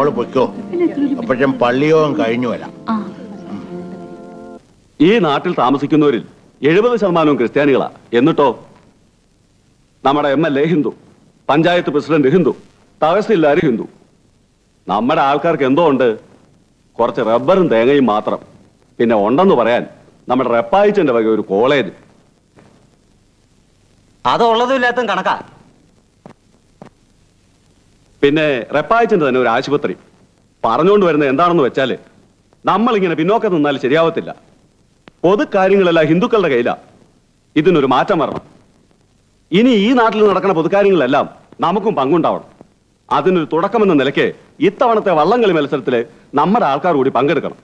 മോള് പൊയ്ക്കോ, അപ്പോഴും പള്ളിയോഗം കഴിഞ്ഞു വരാം. ഈ നാട്ടിൽ താമസിക്കുന്നവരിൽ 70% ക്രിസ്ത്യാനികളാ. എന്നിട്ടോ നമ്മുടെ MLA ഹിന്ദു, പഞ്ചായത്ത് പ്രസിഡന്റ് ഹിന്ദു, തഹസിൽദാർ ഹിന്ദു. നമ്മുടെ ആൾക്കാർക്ക് എന്തോ ഉണ്ട്, കുറച്ച് റബ്ബറും തേങ്ങയും മാത്രം. പിന്നെ ഉണ്ടെന്ന് പറയാൻ നമ്മുടെ റെപ്പായിച്ചന്റെ വക ഒരു കോളേജ്. അതുള്ളതും ഇല്ലാത്തതും കണക്കാ. പിന്നെ റെപ്പായിച്ചന്റെ തന്നെ ഒരു ആശുപത്രി. പറഞ്ഞുകൊണ്ട് വരുന്നത് എന്താണെന്ന് വെച്ചാല് നമ്മളിങ്ങനെ പിന്നോക്കം നിന്നാൽ ശരിയാവത്തില്ല. പൊതു കാര്യങ്ങളെല്ലാം ഹിന്ദുക്കളുടെ കയ്യിലാ. ഇതിനൊരു മാറ്റം വരണം. ഇനി ഈ നാട്ടിൽ നടക്കുന്ന പൊതുകാര്യങ്ങളെല്ലാം നമുക്കും പങ്കുണ്ടാവണം. അതിനൊരു തുടക്കമെന്ന നിലയ്ക്ക് ഇത്തവണത്തെ വള്ളംകളി മത്സരത്തില് നമ്മുടെ ആൾക്കാർ കൂടി പങ്കെടുക്കണം.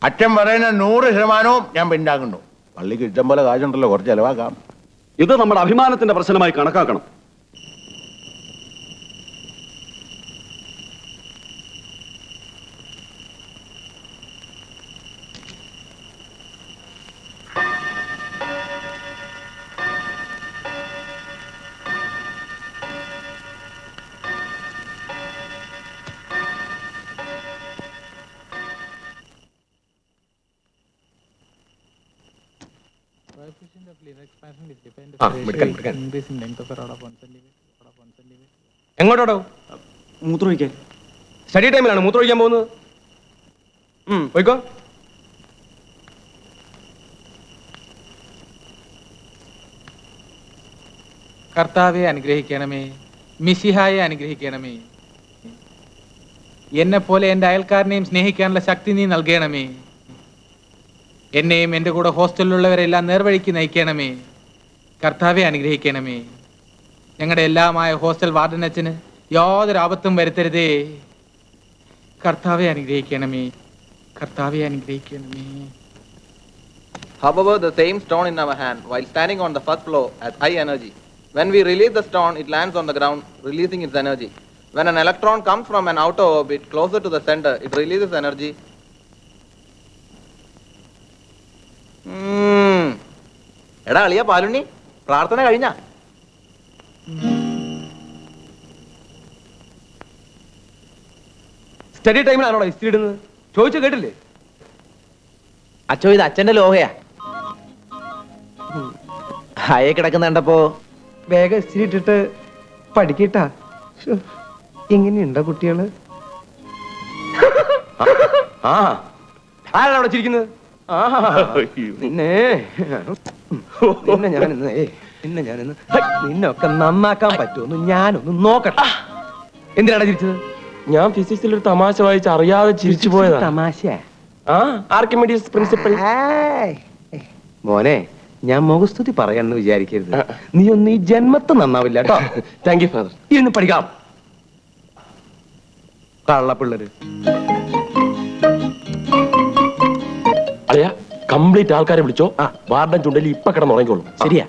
അച്ഛൻ പറയുന്ന 100% ഞാൻ പിന്നാകുന്നു. പള്ളിക്ക് ഇഷ്ടം പോലെ കാശുണ്ടല്ലോ, കുറച്ച് ചെലവാക്കാം. ഇത് നമ്മുടെ അഭിമാനത്തിന്റെ പ്രശ്നമായി കണക്കാക്കണം. എങ്ങോട്ടോ? മൂത്രമൊഴിക്കാൻ. സ്റ്റഡി ടൈമിലാണ് മൂത്രമൊഴിക്കാൻ പോകുന്നത്. പോയിക്കോ. കർത്താവെ അനുഗ്രഹിക്കണമേ, മിശിഹായെ അനുഗ്രഹിക്കണമേ. എന്നെ പോലെ എൻ്റെ അയൽക്കാരനെയും സ്നേഹിക്കാനുള്ള ശക്തി നീ നൽകണമേ. എന്നെയും എൻ്റെ കൂടെ ഹോസ്റ്റലിലുള്ളവരെല്ലാം നേർവഴിക്ക് നയിക്കണമേ. കർത്താവെ അനുഗ്രഹിക്കണമേ. ഞങ്ങളുടെ എല്ലാമായ ഹോസ്റ്റൽ വാർഡനച്ചന് യാതൊരു ആപത്തും വരുത്തരുതേ. കർത്താവെ അനുഗ്രഹിക്കണമേ. കർത്താവെ അനുഗ്രഹിക്കണമേ. However, the same stone in our hand while standing on the first floor has high energy. When we release the stone, it lands on the ground, releasing its energy. When an electron comes from an outer orbit closer to the center, it releases energy. എടാ അളിയ പാലുണ്ണി, പ്രാർത്ഥന കഴിഞ്ഞ? Study ടൈമിലാണോ ഇസ്തിരി ഇടുന്നത്? ചോദിച്ചു കേട്ടില്ലേ? അച്ചോ, ഇത് അച്ഛന്റെ ലോഹയാ. ഹയെ കിടക്കുന്ന കണ്ടപ്പോ വേഗം ഇസ്തിരി ഇട്ടിട്ട് പഠിക്കട്ടാ. എങ്ങനെയുണ്ടോ കുട്ടികള്? ആരാണ് അവിടെ ചിരിക്കുന്നത്? നിന്നൊക്കെ നന്നാക്കാൻ പറ്റുമെന്ന് ഞാനൊന്ന് നോക്കട്ടെ. എന്തിനാണ് ചിരിച്ചത്? ഞാൻ ഫിസിക്സിൽ ഒരു തമാശ വായിച്ച് അറിയാതെ ചിരിച്ചു പോയതാ. തമാശ? Archimedes principal. മോനെ, ഞാൻ മുഖസ്തുതി പറയാന്ന് വിചാരിക്കരുത്. നീ ഒന്ന് ഈ ജന്മത്ത് നന്നാവില്ല കേട്ടോ. Thank you father. ഇരുന്ന് പഠിക്കാം. കള്ളപ്പിള്ളര്. അളിയ, കംപ്ലീറ്റ് ആൾക്കാരെ വിളിച്ചോ. വാർഡൻ ചുണ്ടലി ഇപ്പൊ കിടന്നുറങ്ങിക്കോളും. ശരിയാ.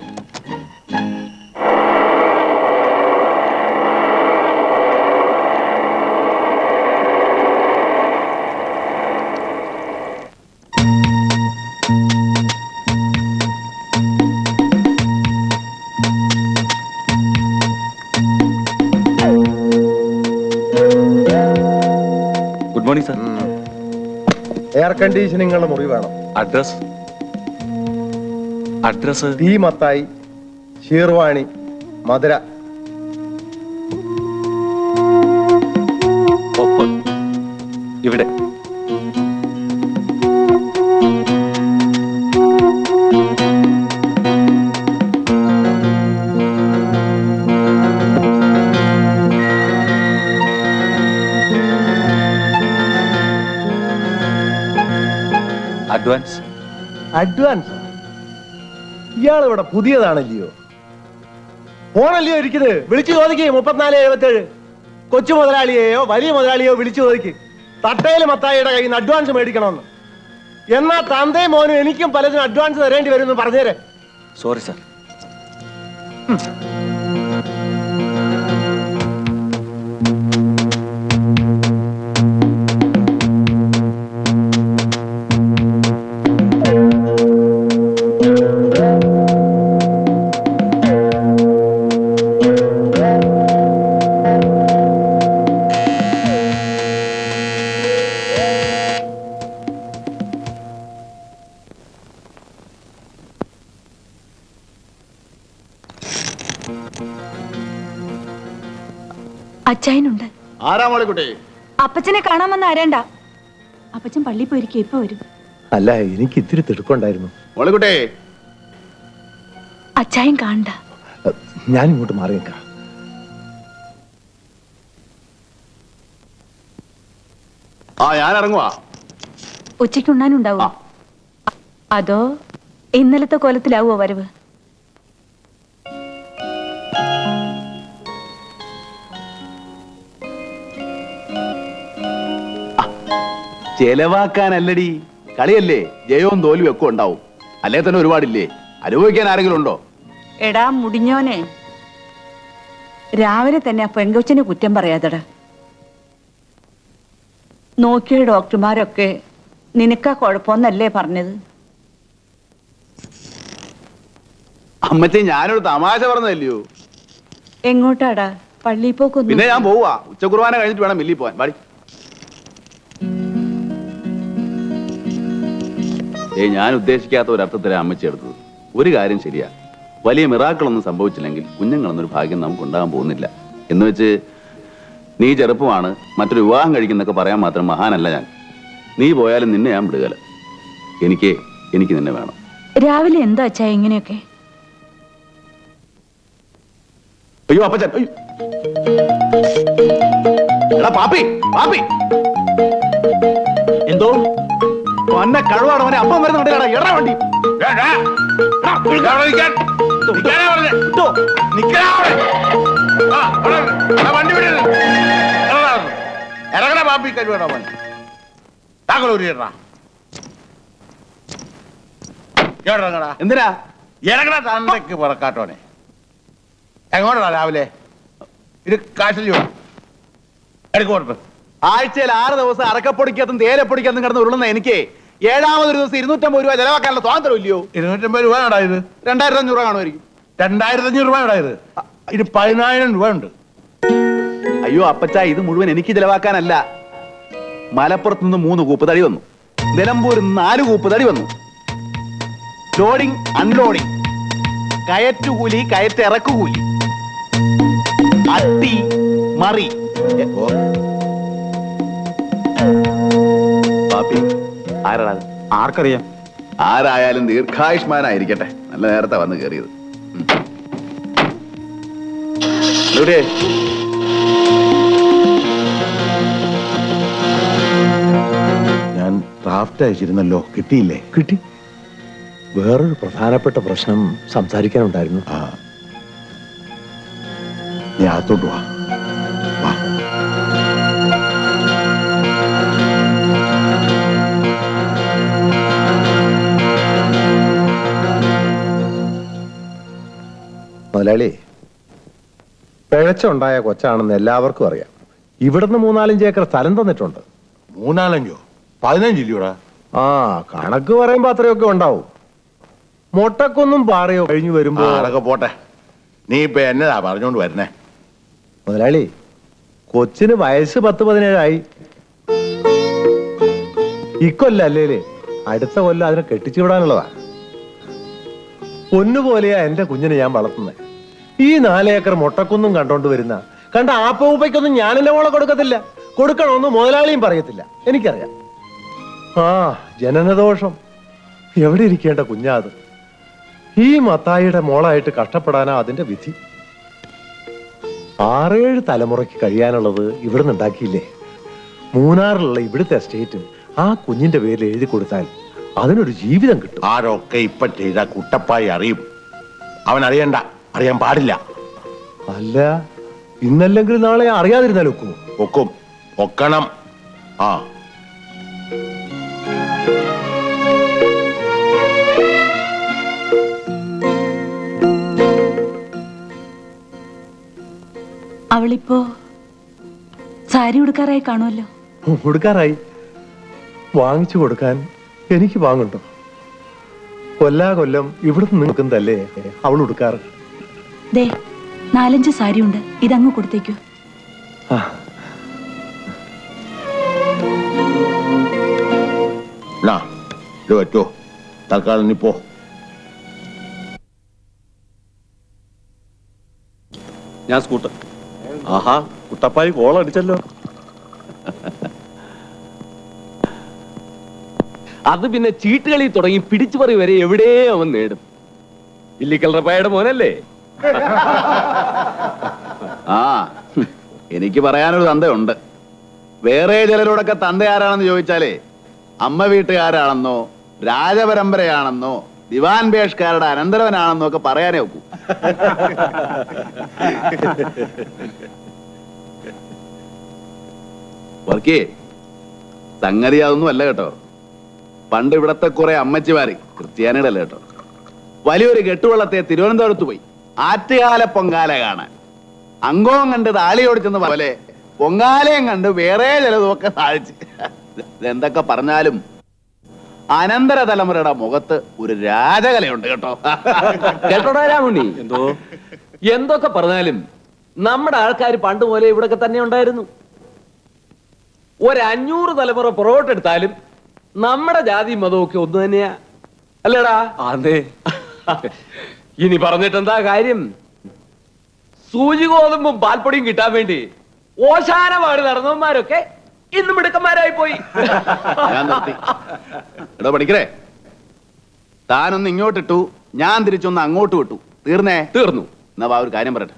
Good morning sir. Air conditioning ഉള്ള മുറി വേണം. അഡ്രസ് ടി മത്തായി, ഷീർവാണി, മധുര. ഇവിടെ. അഡ്വാൻസ്. അഡ്വാൻസ്? ഇയാൾ ഇവിടെ പുതിയതാണല്ലയോ? ഫോണല്ലയോ ഇരിക്കുന്നത്? വിളിച്ചു ചോദിക്കേ. 3477 കൊച്ചു മുതലാളിയെയോ വലിയ മുതലാളിയോ വിളിച്ചു ചോദിക്ക്. തട്ടയിൽ മത്തായിയുടെ കയ്യിൽ നിന്ന് അഡ്വാൻസ് മേടിക്കണമെന്ന്. എന്നാ തന്തയും മോനും എനിക്കും പലതിനും അഡ്വാൻസ് തരേണ്ടി വരുമെന്ന് പറഞ്ഞേരെ. Sorry sir. അച്ചായനുണ്ട്. ആരാ മോളിക്കുട്ടി? അപ്പച്ചനെ കാണാമെന്ന് ആരേണ്ട. അപ്പച്ചൻ പള്ളി പോയിരിക്കും, ഇപ്പൊ വരും. അല്ല, എനിക്ക് ഇത്തിരി തിടുക്കുണ്ടായിരുന്നു. മോളിക്കുട്ടി, അച്ചായൻ കാണണ്ട. ഞാൻ ഇങ്ങോട്ട് മാറിയേക്കാം. ഞാൻ ഇറങ്ങുവാ. ഉച്ചയ്ക്ക് ഉണ്ണാനുണ്ടാവും. അതോ ഇന്നലത്തെ കോലത്തിലാവോ വരവ്? ചെലവാക്കാനല്ലടി, കളിയല്ലേ, ജയവും തോൽവിയും ഒക്കെ ഉണ്ടാവും. അല്ലേ തന്നെ ഒരുപാടില്ലേ, അനുഭവിക്കാൻ ആരെങ്കിലും ഉണ്ടോ? എടാ മുടിഞ്ഞോനെ, രാവിലെ തന്നെ ആ പെങ്കൊച്ചിന് കുറ്റം പറയാതട. നോക്കിയ ഡോക്ടർമാരൊക്കെ നിനക്കാ കുഴപ്പമെന്നല്ലേ പറഞ്ഞത്? അമ്മച്ചി, ഞാനൊരു തമാശ പറഞ്ഞതല്ലയോ. എങ്ങോട്ടാടാ? പള്ളിയിൽ പോക്കൊന്നും. പിന്നെ ഞാൻ പോവാ. ഉച്ചകുർബാന കഴിഞ്ഞിട്ട് വേണം മില്ലി പോവാൻ. പാടി. ഞാൻ ഉദ്ദേശിക്കാത്ത ഒരർത്ഥത്തിലെ അമ്മച്ചി എടുത്തത്. ഒരു കാര്യം ശരിയാ, വലിയ മിറാക്കളൊന്നും സംഭവിച്ചില്ലെങ്കിൽ കുഞ്ഞുങ്ങളെന്നൊരു ഭാഗ്യം നമുക്ക് ഉണ്ടാകാൻ പോകുന്നില്ല. എന്ന് വെച്ച് നീ ചെറുപ്പമാണ്, മറ്റൊരു വിവാഹം കഴിക്കുന്നൊക്കെ പറയാൻ മാത്രം മഹാനല്ല ഞാൻ. നീ പോയാലും നിന്നെ ഞാൻ വിടുകല. എനിക്ക് നിന്നെ വേണം. രാവിലെ എന്താ അച്ചായ ഇങ്ങനെയൊക്കെ? അയ്യോ അപ്പച്ചൻ, പാപ്പി പാപ്പി, എന്തോ വന്ന കഴിവാടവനെ അപ്പം വരുന്നുണ്ടാ. എടാ വണ്ടി വണ്ടി ഇറങ്ങണ പാപ്പി കഴിവേടാ മോൻ. എന്തിനാ ഇറങ്ങണ തന്തയ്ക്ക് പുറക്കാട്ടോനെ. എങ്ങോട്ടാ രാവിലെ ഇത് കാശിൽ എടുക്കോട്ട്? ആഴ്ചയിൽ 6 ദിവസം അറക്കപ്പൊടിക്കത്തും തേയിലപ്പൊടിക്കത്തും കിടന്ന് ഉരുളുന്ന എനിക്ക് 7ാമതൊരു ദിവസം 250 രൂപ ചെലവാക്കാനുള്ള സ്വാതന്ത്ര്യം ഇല്ലയോ? 250 രൂപ ഉണ്ടായത് 2500 രൂപ കാണുമായിരിക്കും. 2500 രൂപ ഉണ്ടായത്. ഇത് 10000 രൂപ ഉണ്ട്. അയ്യോ അപ്പച്ച, ഇത് മുഴുവൻ എനിക്ക് ചെലവാക്കാനല്ല. മലപ്പുറത്ത് നിന്ന് 3 കൂപ്പ് തടി വന്നു, നിലമ്പൂരിൽ 4 കൂപ്പ് തടി വന്നു. ലോഡിംഗ് അൺലോഡിംഗ്, കയറ്റുകൂലി കയറ്റിറക്കുകൂലി, അട്ടി മറി. പാപ്പി, ആരാണ്? ആർക്കറിയാം? ആരായാലും ദീർഘായുഷ്മാനായിരിക്കട്ടെ. നല്ല നേരത്തെ വന്ന് കയറിയത്. ഞാൻ ഡ്രാഫ്റ്റ് അയച്ചിരുന്നല്ലോ, കിട്ടിയില്ലേ? കിട്ടി. വേറൊരു പ്രധാനപ്പെട്ട പ്രശ്നം സംസാരിക്കാനുണ്ടായിരുന്നു. നീ അകത്തോട്ട് വാ. മുതലാളി, പിഴച്ചുണ്ടായ കൊച്ചാണെന്ന് എല്ലാവർക്കും അറിയാം. ഇവിടുന്ന് 3-4 ഏക്കർ സ്ഥലം തന്നിട്ടുണ്ട്. 3-4 15 ഇല്ലൂടാ? കണക്ക് പറയുമ്പോ അത്രയൊക്കെ ഉണ്ടാവും. മൊട്ടക്കൊന്നും പാറയോ കഴിഞ്ഞു വരുമ്പോ അതൊക്കെ പോട്ടെ. നീ ഇപ്പൊ എന്നതാ പറഞ്ഞോണ്ട് വരുന്നേ? മുതലാളി, കൊച്ചിന് വയസ്സ് 10-17 ഇക്കൊല്ല അല്ലേ, അടുത്ത കൊല്ലം അതിനെ കെട്ടിച്ചു വിടാനുള്ളതാ. പൊന്നുപോലെയാ എന്റെ കുഞ്ഞിനെ ഞാൻ വളർത്തുന്നത്. ഈ 4 ഏക്കർ മൊട്ടക്കൊന്നും കണ്ടോണ്ട് വരുന്ന കണ്ട ആപ്പൂപ്പയ്ക്കൊന്നും ഞാൻ എന്റെ മോളെ കൊടുക്കത്തില്ല. കൊടുക്കണമെന്ന് മുതലാളിയും പറയത്തില്ല. എനിക്കറിയാം. ജനനദോഷം. എവിടെ ഇരിക്കേണ്ട കുഞ്ഞാ അത്? ഈ മത്തായിയുടെ മോളായിട്ട് കഷ്ടപ്പെടാനാ അതിന്റെ വിധി. 6-7 തലമുറയ്ക്ക് കഴിയാനുള്ളത് ഇവിടുന്ന് ഉണ്ടാക്കിയില്ലേ? മൂന്നാറിലുള്ള ഇവിടുത്തെ എസ്റ്റേറ്റ് ആ കുഞ്ഞിന്റെ പേരിൽ എഴുതി കൊടുത്താൽ അതിനൊരു ജീവിതം കിട്ടും. ആരൊക്കെ ഇപ്പൊ ചെയ്ത കുട്ടപ്പായി അറിയും. അവൻ അറിയണ്ട, അറിയാൻ പാടില്ല. അല്ല, ഇന്നല്ലെങ്കിൽ നാളെ അറിയാതിരുന്നാൽ ഒക്കുമോ? ഒക്കും, ഒക്കണം. അവളിപ്പോ സാരി ഉടുക്കാറായി കാണുമല്ലോ. ഉടുക്കാറായി. വാങ്ങിച്ചു കൊടുക്കാൻ എനിക്ക് വാങ്ങുണ്ടോ? കൊല്ലാകൊല്ലം ഇവിടുന്ന് നിൽക്കുന്നതല്ലേ അവൾ ഉടുക്കാറ്. ദേ 4-5 സാരി ഉണ്ട്, ഇതങ്ങ് കൊടുത്തേക്കൂ. ഇത് പറ്റുമോ? തൽക്കാലം നീ പോ. ഞാൻ സ്കൂട്ടർ. ആഹാ കുട്ടപ്പായി കോളടിച്ചല്ലോ. അത് പിന്നെ ചീട്ടുകളി തുടങ്ങി പിടിച്ചുപറി വരെ എവിടെയോ അവൻ നേടും. ഇല്ലിക്കൽ റപ്പായുടെ മോനല്ലേ? ആ എനിക്ക് പറയാനൊരു തന്തയുണ്ട്. വേറെ ചിലരോടൊക്കെ തന്ത ആരാണെന്ന് ചോദിച്ചാലേ അമ്മ വീട്ടുകാരാണെന്നോ രാജപരമ്പരയാണെന്നോ ദിവാൻ ബേഷ്കാരുടെ അനന്തരവനാണെന്നോ ഒക്കെ പറയാനേ ഒക്കൂ. വർക്കേ സംഗതി അതൊന്നും അല്ല കേട്ടോ. പണ്ട് ഇവിടത്തെ കുറെ അമ്മച്ചിമാര് ക്രിസ്ത്യാനിയുടെ അല്ല കേട്ടോ, വലിയൊരു കെട്ടുവള്ളത്തെ തിരുവനന്തപുരത്ത് പോയി ആറ്റുകാല പൊങ്കാല കാണാൻ. അങ്കവും കണ്ട് താളിയോടിച്ചെന്ന് പോലെ പൊങ്കാലയും കണ്ട് വേറെ ചിലതൊക്കെ താഴ്ച. എന്തൊക്കെ പറഞ്ഞാലും അനന്തര തലമുറയുടെ മുഖത്ത് ഒരു രാജകലയുണ്ട് കേട്ടോ. കേട്ടോടാ രാമുണ്ണി, എന്തോ എന്തൊക്കെ പറഞ്ഞാലും നമ്മുടെ ആൾക്കാർ പണ്ട് പോലെ ഇവിടൊക്കെ തന്നെ ഉണ്ടായിരുന്നു. 500 തലമുറ പുറകോട്ടെടുത്താലും നമ്മുടെ ജാതി മതവും ഒക്കെ ഒന്ന് തന്നെയാ, അല്ലേടാ? അതെ. ഇനി പറഞ്ഞിട്ട് എന്താ കാര്യം? സൂചി ഗോതമ്പും പാൽപ്പൊടിയും കിട്ടാൻ വേണ്ടി ഓശാനപാട് നടന്നവന്മാരൊക്കെ ഇന്ന് മിടുക്കന്മാരായി പോയി. ഞാൻ നിർത്തി. എടോ പഠിക്കരേ, താനൊന്ന് ഇങ്ങോട്ടിട്ടു, ഞാൻ തിരിച്ചൊന്ന് അങ്ങോട്ട് വിട്ടു. തീർന്നേ? തീർന്നു. എന്നാ വാ ഒരു കാര്യം പറയട്ടെ.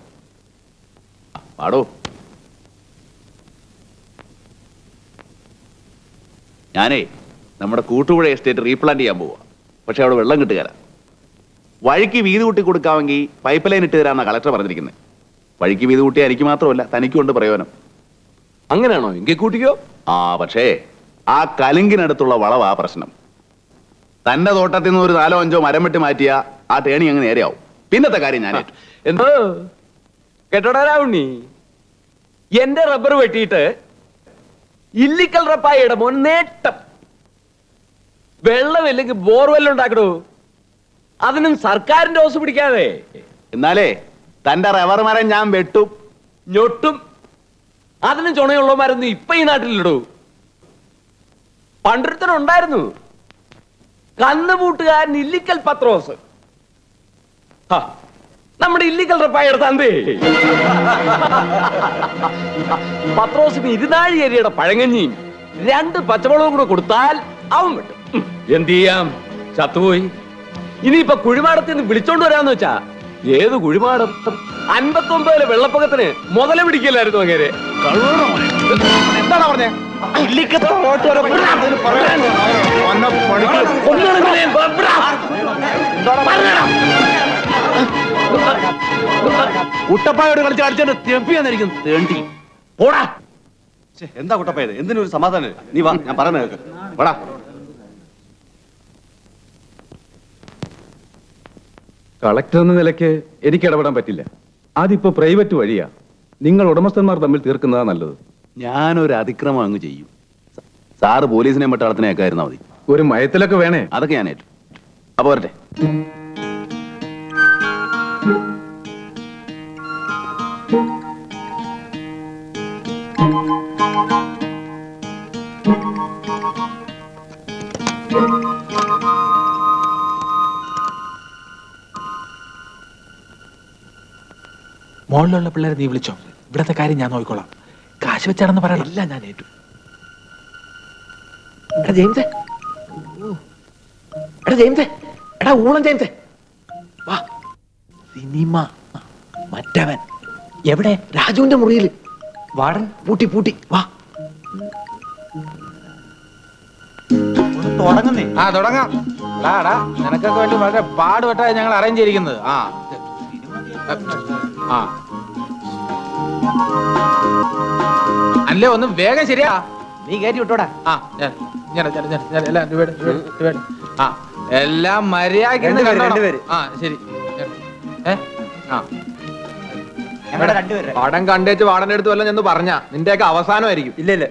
പാടോ. ഞാനേ നമ്മുടെ കൂട്ടുപുഴ എസ്റ്റേറ്റ് റീപ്ലാന്റ് ചെയ്യാൻ പോവാ. പക്ഷെ അവിടെ വെള്ളം കിട്ടുകയില്ല. വഴിക്ക് വീതി കൂട്ടി കൊടുക്കാമെങ്കിൽ പൈപ്പ് ലൈൻ ഇട്ട് തരാമെന്നാണ് കളക്ടർ പറഞ്ഞിരിക്കുന്നത്. വഴിക്ക് വീതി കൂട്ടിയാൽ എനിക്ക് മാത്രമല്ല തനിക്കും ഉണ്ട് പ്രയോജനം. അങ്ങനെയാണോ? എങ്കിൽ കൂട്ടിക്കോ. ആ പക്ഷേ ആ കലുങ്കിനടുത്തുള്ള വളവാ പ്രശ്നം. തന്റെ തോട്ടത്തിൽ നിന്ന് ഒരു 4-5 മരം വെട്ടി മാറ്റിയ ആ ടേണി അങ്ങ് നേരെയാവും. പിന്നത്തെ കാര്യം ഞാൻ എന്തോ കേട്ടോടാ രാവുണ്ണി, എന്റെ റബ്ബർ വെട്ടിയിട്ട് ഇല്ലിക്കൽ റപ്പായിയുടെ മോൻ നേട്ടം. വെള്ളമില്ലെങ്കിൽ ബോർവെല്ല് ഉണ്ടാക്കണോ? അതിനും സർക്കാരിന്റെ ഓസ് പിടിക്കാതെ. എന്നാലേ തന്റെ റബ്ബർ മരം ഞാൻ വെട്ടും ഞൊട്ടും. അതിനും ചുണയുള്ളവന്മാരൊന്നും ഇപ്പൊ ഈ നാട്ടിലിടൂ. പണ്ടൊരുത്തനുണ്ടായിരുന്നു, കന്നുകൂട്ടുകാരൻ ഇല്ലിക്കൽ പത്രോസ്. നമ്മുടെ ഇല്ലിക്കൽ റപ്പായുടെ തന്തേ. പത്രോസിന് 20 അരിയുടെ പഴങ്ങഞ്ഞിയും 2 പച്ചമുളകും കൂടെ കൊടുത്താൽ അവൻ വിട്ടു. എന്ത് ചെയ്യാം, ചത്തുപോയി. ഇനിയിപ്പൊ കുഴിമാടത്തിൽ നിന്ന് വിളിച്ചോണ്ട് വരാന്ന് വെച്ചാ ഏത് കുഴിമാടം? 59 വെള്ളപ്പൊക്കത്തിന് മുതല പിടിക്കലായിരുന്നു അങ്ങനെ. എന്താണ് പറഞ്ഞേ? കുട്ടപ്പായോട് കളിച്ച് കളിച്ചോണ്ട് തെപ്പിയാന്നിരിക്കും തേണ്ടി. പോടാ. എന്താ കുട്ടപ്പായത്? എന്തിനൊരു സമാധാനം? നീ വാ, ഞാൻ പറയുന്നത് വാടാ. കളക്ടർ എന്ന നിലയ്ക്ക് എനിക്ക് ഇടപെടാൻ പറ്റില്ല. അതിപ്പോ പ്രൈവറ്റ് വഴിയാ. നിങ്ങൾ ഉടമസ്ഥന്മാർ തമ്മിൽ തീർക്കുന്നതാ നല്ലത്. ഞാനൊരു അതിക്രമം അങ്ങ് ചെയ്യും. സാറ് പോലീസിനെ പട്ടാളത്തിനെയൊക്കെ ആയിരുന്നാ മതി. ഒരു മയത്തിലൊക്കെ വേണേ. അതൊക്കെ ഞാൻ ഏറ്റു. അപ്പൊ വരട്ടെ. മുകളിലുള്ള പിള്ളേരെ നീ വിളിച്ചോ. ഇവിടത്തെ കാര്യം ഞാൻ നോക്കിക്കോളാം. കാശ് വെച്ചാണെന്ന് പറയണം. ഇല്ല, ഞാൻ ഏറ്റു. ജെയിംസേ, എടാ ജെയിംസേ, എടാ ഊളം ജെയിംസേ, വാ. സിനിമ മറ്റവൻ എവിടെ? രാജുവിന്റെ മുറിയിൽ. വാടൻ പൂട്ടി പൂട്ടി. വാ. തുടങ്ങാം. നിനക്കൊക്കെ വേണ്ടി വളരെ പാടുപെട്ടാണ് ഞങ്ങൾ അറേഞ്ച് ചെയ്തിരിക്കുന്നത്. അല്ലേ ഒന്ന് വേഗം ശരിയാ. നീ കയറ്റി വിട്ടോടാ. എല്ലാം മര്യാദ. ശരി. പടം കണ്ടേച്ച് വാടന്റെ അടുത്ത് വല്ല എന്ന് പറഞ്ഞ നിന്റെയൊക്കെ അവസാനമായിരിക്കും. ഇല്ല ഇല്ല.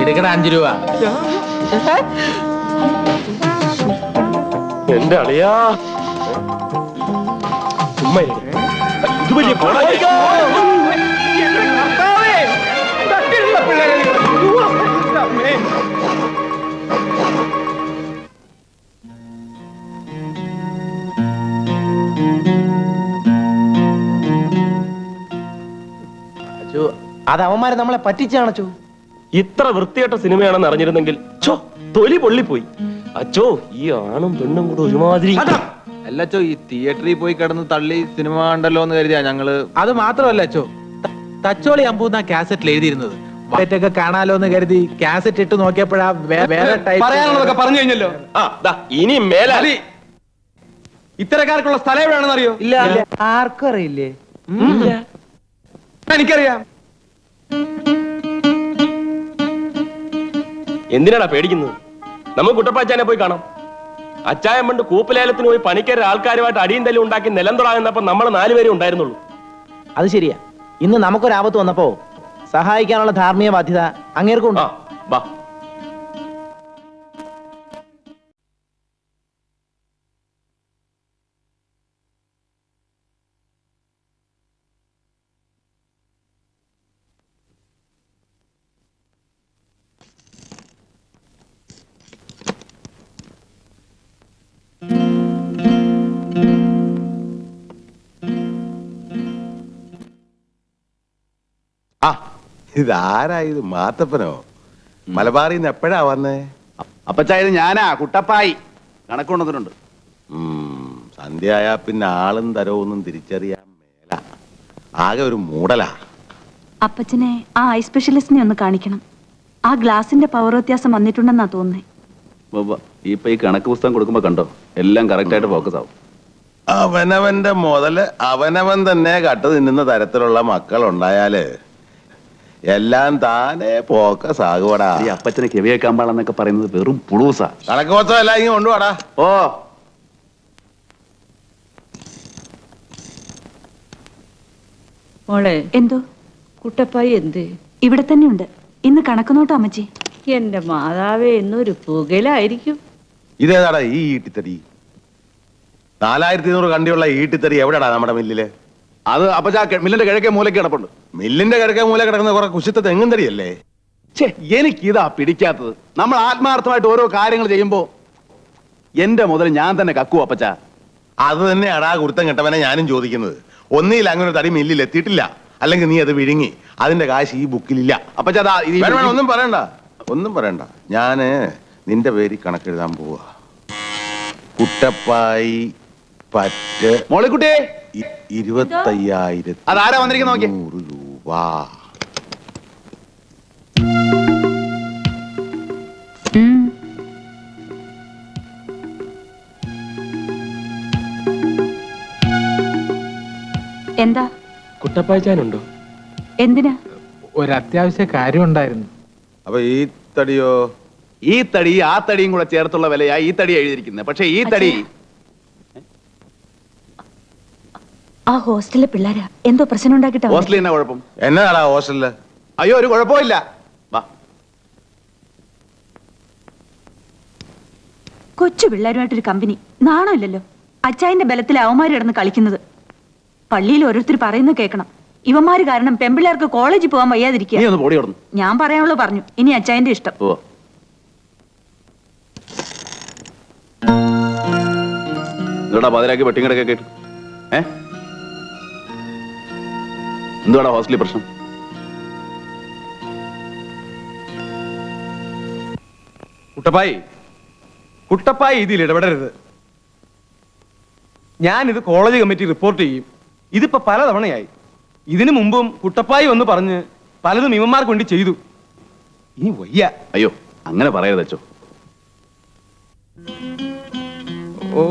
എടുക്കട 5 രൂപ. എന്റെ അളിയാ ചുമ്മാ ഇരിക്ക്. ഇത് വലിയ കോടായിരിക്കും. അച്ചോ, അത് അവന്മാരെ നമ്മളെ പറ്റിച്ചാണച്ചോ. ഇത്ര വൃത്തികെട്ട സിനിമയാണെന്ന് അറിഞ്ഞിരുന്നെങ്കിൽ ചോ തൊലി പൊള്ളിപ്പോയി. അച്ചോ ഈ ആണും പെണ്ണും കൂടെ ഒരുമാതിരി. അല്ലച്ചോ, ഈ തിയേറ്ററിൽ പോയി കിടന്ന് തള്ളി സിനിമ കണ്ടല്ലോ എന്ന് കരുതിയാ ഞങ്ങള്. അത് മാത്രമല്ല അച്ചോ, തച്ചോളി അമ്പൂന്ന കാസറ്റിൽ എഴുതിയിരുന്നത് ഒക്കെ കാണാലോ എന്ന് കരുതി കാസറ്റ് ഇട്ട് നോക്കിയപ്പോഴാ വേറെ പറയാനുള്ളതൊക്കെ പറഞ്ഞു കഴിഞ്ഞല്ലോ. ആ ദാ ഇനി മേലാലി ഇത്തരക്കാർക്കുള്ള സ്ഥലം എവിടെയാണെന്ന് അറിയോ? ഇല്ല ആർക്കും അറിയില്ലേ? എനിക്കറിയാം. എന്തിനാടാ പേടിക്കുന്നത്? നമുക്ക് കുട്ടപ്പാച്ചാനെ പോയി കാണാം. അച്ചായം പണ്ട് കൂപ്പലേലത്തിന് പോയി പണിക്കര ആൾക്കാരുമായിട്ട് അടിയും തല്ലും ഉണ്ടാക്കി നിലം തൊടാകുന്നപ്പോ നമ്മൾ 4 പേരെ ഉണ്ടായിരുന്നുള്ളൂ. അത് ശരിയാ. ഇന്ന് നമുക്കൊരാപത്ത് വന്നപ്പോ സഹായിക്കാനുള്ള ധാർമ്മിക ബാധ്യത അങ്ങേർക്കുണ്ട്. ആ വാ. ആ ഇതാരാ ഇത്? മാത്തപ്പനോ? മലബാറിൽ നിന്ന് എപ്പോഴാ വന്നേ? അപ്പച്ചായത് ഞാനാ കുട്ടപ്പായി. കണക്കുകൊണ്ടതിനുണ്ട്. സന്ധ്യയായാ പിന്നെ ആളും തരവൊന്നും തിരിച്ചറിയാൻ മേല. ആകെ ഒരു മൂടലാ. അപ്പച്ചനെ ആ ഐ സ്പെഷ്യലിസ്റ്റിനെ ഒന്ന് കാണിക്കണം. ആ ഗ്ലാസിന്റെ പവർ വ്യത്യാസം വന്നിട്ടുണ്ടെന്നാ തോന്നുന്നേ. ഇപ്പൊ ഈ കണക്ക് പുസ്തകം കൊടുക്കുമ്പോ കണ്ടോ, എല്ലാം കറക്റ്റ് ആയിട്ട് ഫോക്കസ് ആവും. അവനവന്റെ മുതല് അവനവൻ തന്നെ കട്ട് തിന്നുന്ന തരത്തിലുള്ള മക്കൾ ഉണ്ടായാല് എല്ലാം താനെ ഫോക്കസ് ആകുവാടാ. ഈ അപ്പച്ചനെ കെവിയേക്കാൻ പാടെന്നൊക്കെ പറയുന്നത് വെറും പുളൂസാ. കണക്ക് പുസ്തകം എല്ലാം ഇങ്ങനെ കൊണ്ടുപോടാ. ഓ മോളെ എന്തോ? കുട്ടപ്പായി എന്ത് ഇവിടെ തന്നെ ഉണ്ട്. ഇന്ന് കണക്ക് നോട്ടോ അമ്മച്ചി. എന്റെ മാതാവേ, എന്നൊരു പുകയിലായിരിക്കും. ഇതേതാടാ ഈ ഈട്ടിത്തടി? 4200 കണ്ടിയുള്ള ഈട്ടിത്തടി എവിടെടാ നമ്മുടെ മില്ലില്? അത് അപ്പച്ചാ മില്ലിന്റെ കിഴക്കേ മൂലയ്ക്ക് കിടപ്പുണ്ട്. മില്ലിന്റെ കിഴക്കേ മൂല കിടക്കുന്ന കുറെ കുശിത്ത തെങ്ങും തടിയല്ലേ? എനിക്കിതാ പിടിക്കാത്തത്. നമ്മൾ ആത്മാർത്ഥമായിട്ട് ഓരോ കാര്യങ്ങൾ ചെയ്യുമ്പോ എന്റെ മുതൽ ഞാൻ തന്നെ കക്കു അപ്പച്ച. അത് തന്നെയാടാ കുരുത്തം കെട്ടവനെ ഞാനും ചോദിക്കുന്നത്. ഒന്നിൽ അങ്ങനെ ഒരു തടി മില്ലിൽ എത്തിയിട്ടില്ല, അല്ലെങ്കിൽ നീ അത് വിഴുങ്ങി. അതിന്റെ കാശ് ഈ ബുക്കിലില്ല. അപ്പച്ചാ ഒന്നും പറയണ്ട, ഒന്നും പറയണ്ട. ഞാന് നിന്റെ പേര് കണക്കെഴുതാൻ പോവാ. കുട്ടപ്പായി പറ്റ് മോളിക്കുട്ടിയെ 25,100 അതാരാ വന്നിരിക്കുന്ന നോക്കി. രൂപ. എന്താ? കുട്ടപ്പാച്ചാനുണ്ടോ? എന്തിനാ? ഒരു അത്യാവശ്യ കാര്യം ഉണ്ടായിരുന്നു. അപ്പൊ ഈ തടിയോ? ഈ തടി ആ തടിയും കൂടെ ചേർത്തുള്ള വിലയാ ഈ തടി എഴുതിയിരിക്കുന്നത്. പക്ഷെ ഈ തടി ആ ഹോസ്റ്റലിലെ പിള്ളേരാ എന്തോ പ്രശ്നം ഉണ്ടാക്കിട്ടാ. ഹോസ്റ്റലിൽ എന്നാ കുഴപ്പം? എന്നതാടാ ഹോസ്റ്റലില്? അയ്യോ ഒരു കുഴപ്പമില്ല. വാ. കൊച്ചു പിള്ളേരുമായിട്ടൊരു കമ്പനി. നാണമില്ലല്ലോ. അച്ചായന്റെ ബലത്തിൽ അവന്മാര് കിടന്ന് കളിക്കുന്നത്. പള്ളിയിൽ ഓരോരുത്തർ പറയുന്നത് കേൾക്കണം. ഇവന്മാര് കാരണം പെമ്പിള്ളേർക്ക് കോളേജിൽ പോകാൻ വയ്യാതിരിക്കുക. നീ ഒന്ന് പൊടി കൊടുന്നു. ഞാൻ പറയാനുള്ളത് പറഞ്ഞു. ഇനി അച്ചായന്റെ ഇഷ്ടം. ഓ എന്താ പതിരാക്കി വെട്ടിങ്ങടക്കെ കേട്ടു? എന്തുവാടാ ഹോസ്റ്റലിൽ പ്രശ്നം? കുട്ടപ്പായി ഇതിൽ ഇടപെടരുത്. ഞാനിത് കോളേജ് കമ്മിറ്റി റിപ്പോർട്ട് ചെയ്യും. ഇതിപ്പോ പലതവണയായി. ഇതിനു മുമ്പും കുട്ടപ്പായി വന്ന് പറഞ്ഞ് പലതും ഇവന്മാർക്ക് വേണ്ടി ചെയ്തു. ഇനി വയ്യ. അയ്യോ അങ്ങനെ പറയരുത് അച്ചോ. ഓ,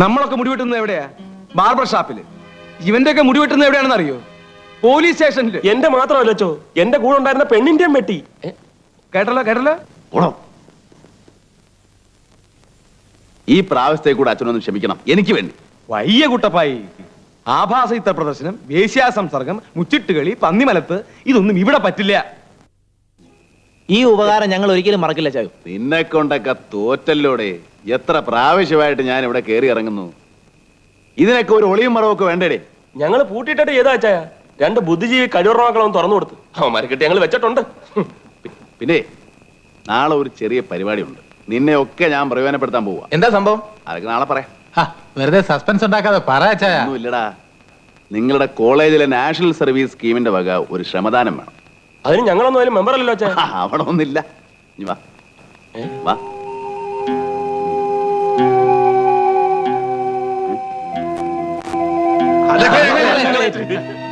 നമ്മളൊക്കെ മുടിവെട്ടുന്നത് എവിടെയാ? ബാർബർ ഷാപ്പില്. ഇവന്റെ ഒക്കെ മുടിവെട്ടുന്നത് എവിടെയാണെന്ന് അറിയോ? പോലീസ് സ്റ്റേഷനില്. എന്റെ മാത്രമല്ല അച്ചോ, എന്റെ കൂടെ ഉണ്ടായിരുന്ന പെണ്ണിന്റെയും വെട്ടി. കേട്ടല്ലോ. ഓടോ. ഈ പ്രാവശ്യത്തെ കൂടെ അച്ഛനൊന്നും ക്ഷമിക്കണം, എനിക്ക് വേണ്ടി. വയ്യ കുട്ടപ്പായി. ആഭാസ ചിത്ര പ്രദർശനം, വേശ്യാ സംസർഗം, മുച്ചിട്ടുകളി, പന്നിമലത്ത് ഇതൊന്നും ഇവിടെ പറ്റില്ല. ഈ ഉപകാരം ഞങ്ങൾ ഒരിക്കലും മറക്കില്ല ചായു. നിന്നെ കൊണ്ടൊക്കെ തോറ്റല്ലോടെ. എത്ര പ്രാവശ്യമായിട്ട് ഞാൻ ഇവിടെ കയറി ഇറങ്ങുന്നു. ഇതിനൊക്കെ ഒരു ഒളിയും മറവൊക്കെ വേണ്ടേ? ഞങ്ങൾ പൂട്ടിയിട്ടിട്ട് ഏതാ അച്ചായ? 2 ബുദ്ധിജീവി കഴിവുറവാക്കളൊന്നും തുറന്നു കൊടുത്ത് അവന്മാരെ കിട്ടി ഞങ്ങൾ വെച്ചിട്ടുണ്ട്. പിന്നെ നാളെ ഒരു ചെറിയ പരിപാടിയുണ്ട്. നിന്നെ ഒക്കെ ഞാൻ പ്രയോജനപ്പെടുത്താൻ പോവാ. എന്താ സംഭവം? അതൊക്കെ നാളെ പറയാം. വെറുതെ സസ്പെൻസ് ഉണ്ടാക്കാതെ പറ അച്ചായ. ഒന്നുമില്ലടാ, നിങ്ങളുടെ കോളേജിലെ നാഷണൽ സർവീസ് സ്കീമിന്റെ വക ഒരു ശ്രമദാനം വേണം. അതിന് ഞങ്ങളൊന്നും അതിൽ മെമ്പർ അല്ലല്ലോ അച്ചായ. അവിടെ ഒന്നില്ല. ഇനി വാ വാ.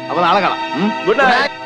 അപ്പൊ നാളെ കാണാം. Good night.